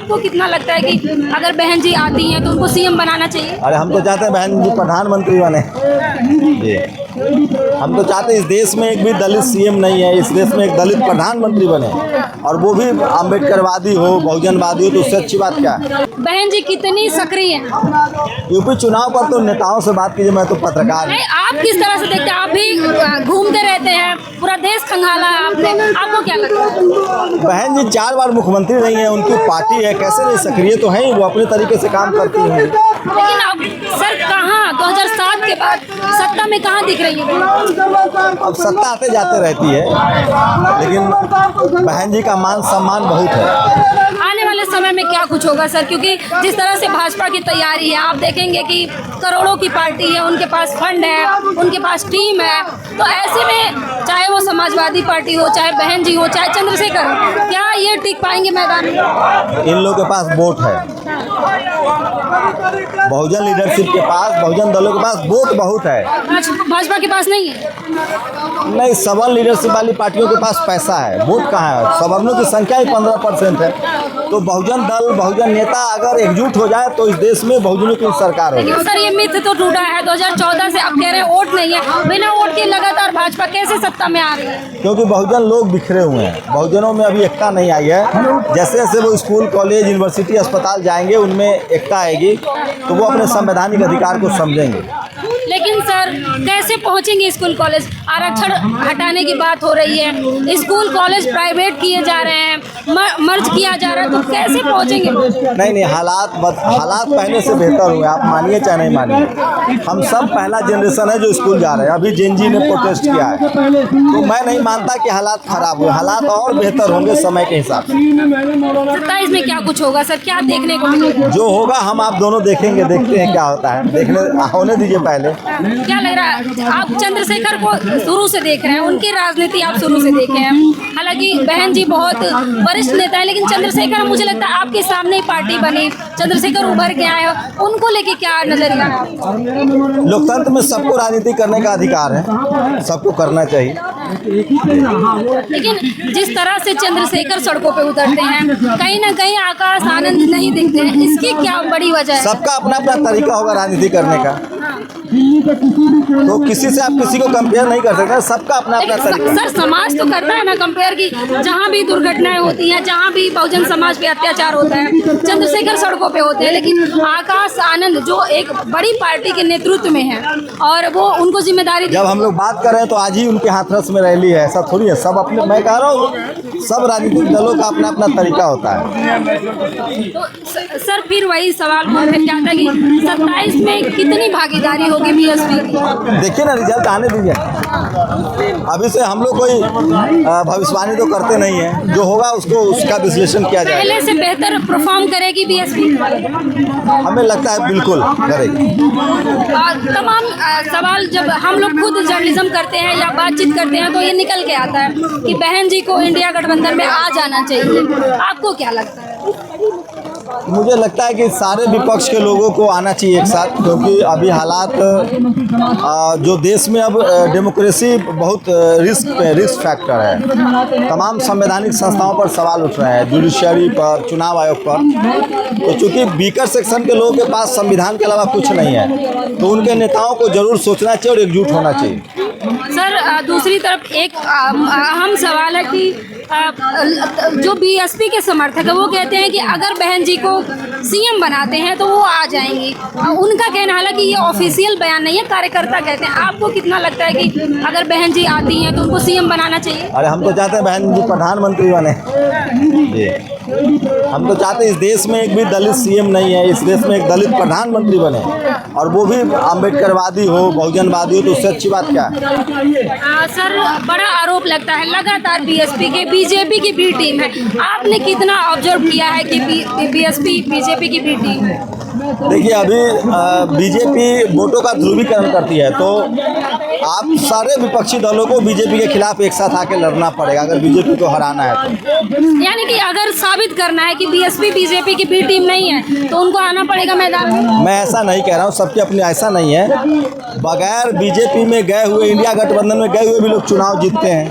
आपको कितना लगता है कि अगर बहन जी आती हैं तो उनको सीएम बनाना चाहिए? अरे हम तो चाहते हैं बहन जी प्रधानमंत्री बने जी। हम तो चाहते हैं इस देश में एक भी दलित सीएम नहीं है, इस देश में एक दलित प्रधानमंत्री बने और वो भी अम्बेडकरवादी हो, बहुजनवादी हो, तो उससे अच्छी बात क्या है। बहन जी कितनी सक्रिय हैं? यूपी चुनाव पर तो नेताओं से बात कीजिए, मैं तो पत्रकार हूं। नहीं, आप किस तरह से देखते हैं? आप भी घूमते रहते हैं, पूरा देश खंगाला है आपने, आपको क्या लगता है? बहन जी 4 बार मुख्यमंत्री रही हैं, उनकी पार्टी है, कैसे नहीं सक्रिय तो हैं, वो अपने तरीके से काम करती हैं। लेकिन अब सर कहाँ 2007 के बाद सत्ता में कहाँ दिख रही है? अब सत्ता आते जाते रहती है, लेकिन बहन जी का मान सम्मान बहुत है। आने वाले समय में क्या कुछ होगा सर? क्योंकि जिस तरह से भाजपा की तैयारी है, आप देखेंगे कि करोड़ों की पार्टी है, उनके पास फंड है, उनके पास टीम है, तो ऐसे में चाहे वो समाजवादी पार्टी हो, चाहे बहन जी हो, चाहे चंद्रशेखर हो, क्या ये टिक पाएंगे मैदान में? इन लोगों के पास वोट है, बहुजन लीडरशिप के पास, बहुजन दलों के पास वोट बहुत है। भाजपा के पास नहीं है? नहीं, सवर्ण लीडरशिप वाली पार्टियों के पास पैसा है, वोट कहाँ है? सवर्णों की संख्या ही 15% है, तो बहुजन दल, बहुजन नेता अगर एकजुट हो जाए तो इस देश में बहुजनों की सरकार होगी। लेकिन सर ये मिथ तो टूटा है, 2014 से आप कह रहे हैं वोट नहीं है, बिना वोट के लगातार भाजपा कैसे सत्ता में आ रही है? क्योंकि बहुजन लोग बिखरे हुए हैं, बहुजनों में अभी एकता नहीं आई है। जैसे जैसे वो स्कूल, कॉलेज, यूनिवर्सिटी, अस्पताल जाएंगे, उनमें एकता आएगी तो वो अपने संवैधानिक अधिकार को समझेंगे। लेकिन सर कैसे पहुंचेंगे स्कूल कॉलेज? आरक्षण हटाने की बात हो रही है, स्कूल कॉलेज प्राइवेट किए जा रहे हैं, मर्ज किया जा रहा है, तो कैसे पहुंचेंगे? नहीं, हालात पहले से बेहतर हुए, आप मानिए चाहे नहीं मानिए। हम सब पहला जनरेशन है जो स्कूल जा रहे हैं, अभी जेनजी ने प्रोटेस्ट किया है, तो मैं नहीं मानता कि हालात खराब हुए, हालात और बेहतर होंगे समय के हिसाब से। 27 में क्या कुछ होगा सर? क्या देखने को मिलेगा? जो होगा हम आप दोनों देखेंगे, देखते हैं क्या होता है, देखने होने दीजिए पहले। क्या लग रहा है? आप चंद्रशेखर को शुरू से देख रहे हैं, उनकी राजनीति आप शुरू से देखे हैं, हालांकि बहन जी बहुत वरिष्ठ नेता है, लेकिन चंद्रशेखर मुझे लगता है आपके सामने ही पार्टी बनी, चंद्रशेखर उभर के आए, उनको लेके क्या नजरिया है? लोकतंत्र में सबको राजनीति करने का अधिकार है, सबको करना चाहिए। लेकिन जिस तरह से चंद्रशेखर सड़कों पे उतरते हैं, कहीं ना कहीं आकाश आनंद नहीं दिखते हैं, इसकी क्या बड़ी वजह है? सबका अपना अपना तरीका होगा राजनीति करने का, तो किसी से आप किसी को कंपेयर नहीं कर सकते, सबका अपना अपना तरीका। सर समाज तो करता है ना कंपेयर की, जहाँ भी दुर्घटनाएं होती हैं, जहाँ भी बहुजन समाज पे अत्याचार होता है, चंद्रशेखर सड़कों पे होते हैं, लेकिन आकाश आनंद जो एक बड़ी पार्टी के नेतृत्व में है और वो उनको जिम्मेदारी, जब हम लोग बात कर रहे हैं तो आज ही उनके हाथरस में रैली है, ऐसा थोड़ी है। सब अपने, मैं कह रहा हूँ सब राजनीतिक दलों का अपना अपना तरीका होता है। तो सर फिर वही सवाल फिर क्या था कि 27 में कितनी भागीदारी होगी बीएसपी की? देखिए ना, रिजल्ट आने दीजिए, अभी से हम लोग कोई भविष्यवाणी तो करते नहीं है, जो होगा उसको उसका विश्लेषण किया जाएगा। पहले से बेहतर परफॉर्म करेगी बीएसपी? हमें लगता है बिल्कुल करेगी। तमाम सवाल जब हम लोग खुद जर्नलिज्म करते हैं या बातचीत करते हैं तो ये निकल के आता है कि बहन जी को इंडिया गठबंधन में आ जाना चाहिए, आपको क्या लगता है? मुझे लगता है कि सारे विपक्ष के लोगों को आना चाहिए एक साथ, क्योंकि अभी हालात जो देश में अब डेमोक्रेसी बहुत रिस्क फैक्टर है, तमाम संवैधानिक संस्थाओं पर सवाल उठ रहे हैं, जुडिशरी पर, चुनाव आयोग पर, तो चूँकि वीकर सेक्शन के लोगों के पास संविधान के अलावा कुछ नहीं है, तो उनके नेताओं को जरूर सोचना चाहिए और एकजुट होना चाहिए। सर दूसरी तरफ एक अहम सवाल है कि जो बीएसपी के समर्थक है वो कहते हैं कि अगर बहन जी को सीएम बनाते हैं तो वो आ जाएंगी, उनका कहना, हालांकि ये ऑफिशियल बयान नहीं है, कार्यकर्ता कहते हैं, आपको कितना लगता है कि अगर बहन जी आती हैं तो उनको सीएम बनाना चाहिए? अरे हम तो चाहते हैं बहन जी प्रधानमंत्री बने जी। हम तो चाहते हैं इस देश में एक भी दलित सीएम नहीं है, इस देश में एक दलित प्रधानमंत्री बने और वो भी अम्बेडकरवादी हो, बहुजनवादी हो, तो उससे अच्छी बात क्या है? सर बड़ा आरोप लगता है लगातार बीएसपी के, बीजेपी की बी टीम है, आपने कितना ऑब्जर्व किया है कि बीएसपी बीजेपी की बी टीम है? देखिए, अभी बीजेपी वोटों का ध्रुवीकरण करती है, तो आप सारे विपक्षी दलों को बीजेपी के खिलाफ एक साथ आके लड़ना पड़ेगा अगर बीजेपी को हराना है तो। यानी कि अगर साबित करना है कि बीएसपी बीजेपी की बी टीम नहीं है तो उनको आना पड़ेगा मैदान में। मैं ऐसा नहीं कह रहा हूँ, सबके अपने ऐसा नहीं है। बगैर बीजेपी में गए हुए, इंडिया गठबंधन में गए हुए भी लोग चुनाव जीतते हैं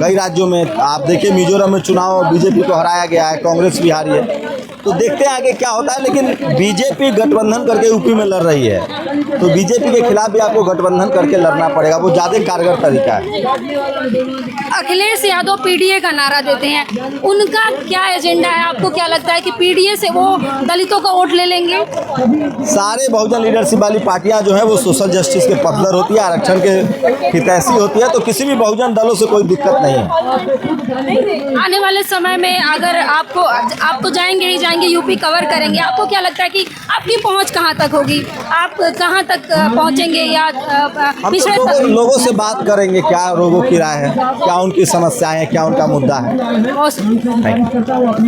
कई राज्यों में। आप देखिए मिजोरम में चुनाव बीजेपी को हराया गया है, कांग्रेस भी हारी है। तो देखते हैं आगे क्या होता है, लेकिन बीजेपी गठबंधन करके यूपी में लड़ रही है, तो बीजेपी के खिलाफ भी आपको गठबंधन करके लड़ना पड़ेगा, वो ज़्यादा कारगर तरीका है। अखिलेश यादव पीडीए का नारा देते हैं, उनका क्या एजेंडा है? आपको क्या लगता है कि पीडीए से वो दलितों का वोट ले लेंगे? सारे बहुजन लीडरशिप वाली पार्टियां जो है वो सोशल जस्टिस के पक्षधर होती है, आरक्षण के हितैषी होती है, तो किसी भी बहुजन दलों से कोई दिक्कत नहीं है। आने वाले समय में अगर आप तो जाएंगे ही जाएंगे, यूपी कवर करेंगे, आपको क्या लगता है कि आपकी पहुंच कहां तक होगी? आप कहां तक पहुंचेंगे या हम पिछड़े तो लोगों से बात करेंगे, क्या लोगों की राय है, क्या उनकी समस्याएं हैं, क्या उनका मुद्दा है। तक?